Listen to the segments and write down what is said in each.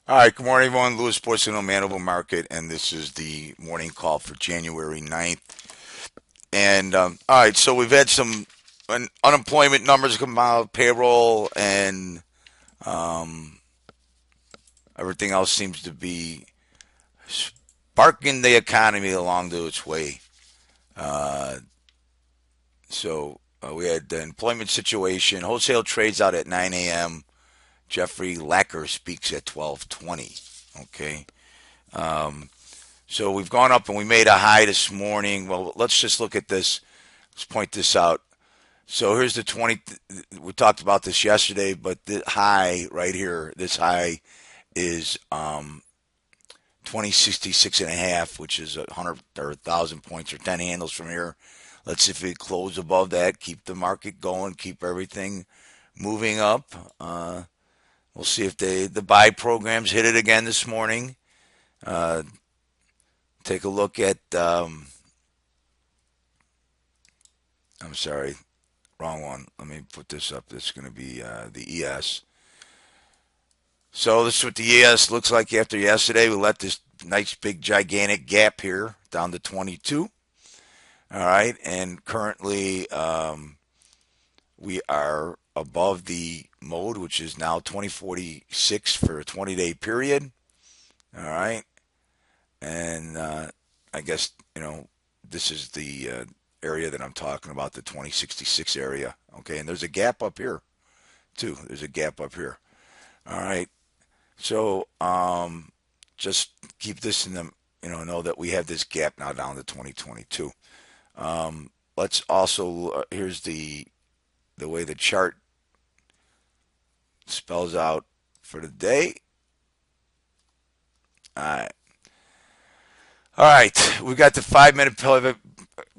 All right, good morning, everyone. Louis Porcino, Manitoba Market, and this is the morning call for January 9th. And all right, so we've had some unemployment numbers come out, payroll, and um, everything else seems to be sparking the economy along to its way. Uh, so we had the employment situation, wholesale trades out at 9 a.m. Jeffrey Lacker speaks at 12:20. Okay. Um, So we've gone up and we made a high this morning. Well, let's just look at this. Let's point this out. So here's the 20. We talked about this yesterday, but the high right here, this high is 2066 and a half, which is 100 or 1,000 points or 10 handles from here. Let's see if we close above that, keep the market going, keep everything moving up. We'll see if the buy programs hit it again this morning. Uh, take a look at. I'm sorry. Wrong one. Let me put this up. This is going to be the ES. So this is what the ES looks like after yesterday. We let this nice big gigantic gap here down to 22. All right, and currently we are above the mode, which is now 2046 for a 20-day period. All right, and I guess this is the area that I'm talking about, the 2066 area. Okay, and there's a gap up here too. There's a gap up here. All right. So just keep this in the, know that we have this gap now down to 2022. Let's also, here's the way the chart spells out for the day. All right. All right. We've got the 5 minute pivot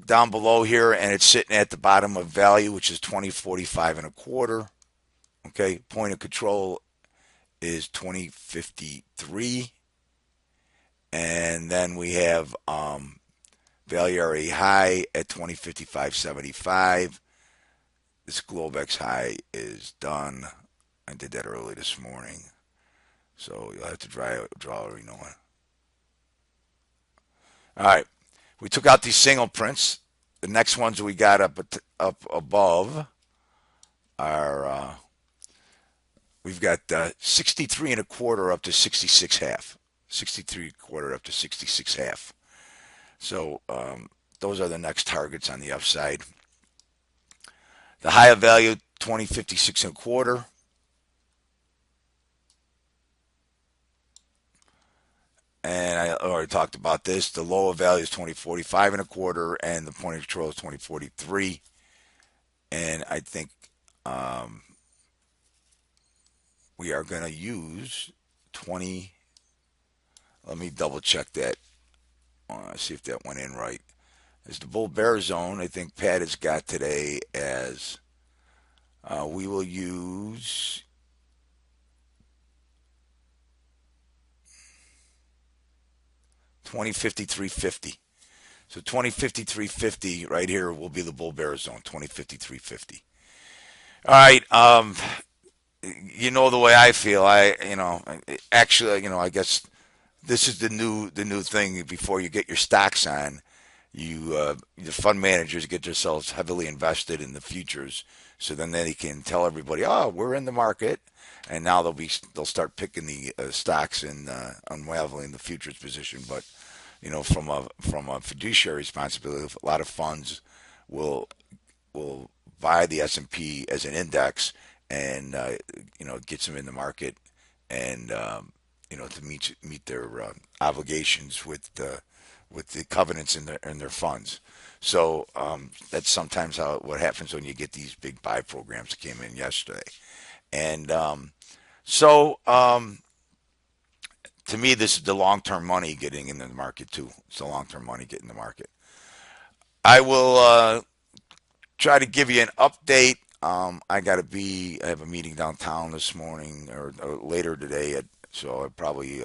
down below here, and it's sitting at the bottom of value, which is 2045 and a quarter. Okay. Point of control is 2053. And then we have value area high at 2055.75. This Globex high is done. I did that early this morning. So you'll have to draw a renewal. All right. We took out these single prints. The next ones we got up above are we've got 63 and a quarter up to 66 half. 63 quarter up to 66 half. So those are the next targets on the upside. The higher value 2056 and a quarter. And I already talked about this. The lower value is 2045 and a quarter, and the point of control is 2043. And I think um, we are going to use 20. Let me double check that. See if that went in right. Is the bull bear zone? I think Pat has got today as we will use 2053.50. So 2053.50 right here will be the bull bear zone. 2053.50. All right. You know the way I feel. Actually, I guess this is the new thing. Before you get your stocks on, the fund managers get themselves heavily invested in the futures, so then they can tell everybody, oh, we're in the market, and now they'll start picking the stocks and unraveling the futures position. But from a fiduciary responsibility, a lot of funds will will buy the S&P as an index, and it gets them in the market, and to meet their obligations with the covenants in their funds. So that's sometimes what happens when you get these big buy programs that came in yesterday. And so to me, this is the long-term money getting into the market too. It's the long-term money getting in the market. I will try to give you an update. I have a meeting downtown this morning or later today, so I probably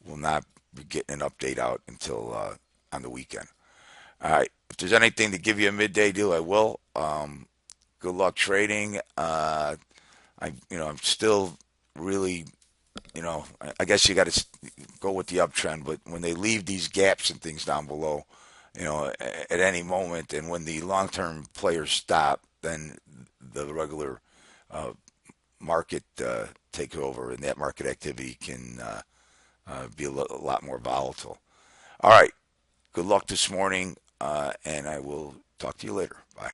will not be getting an update out until on the weekend. All right. If there's anything to give you a midday deal, I will. Good luck trading. I'm still really I guess you got to go with the uptrend, but when they leave these gaps and things down below, at any moment, and when the long-term players stop, then the regular uh, market takes over, and that market activity can be a lot more volatile. All right. Good luck this morning, and I will talk to you later.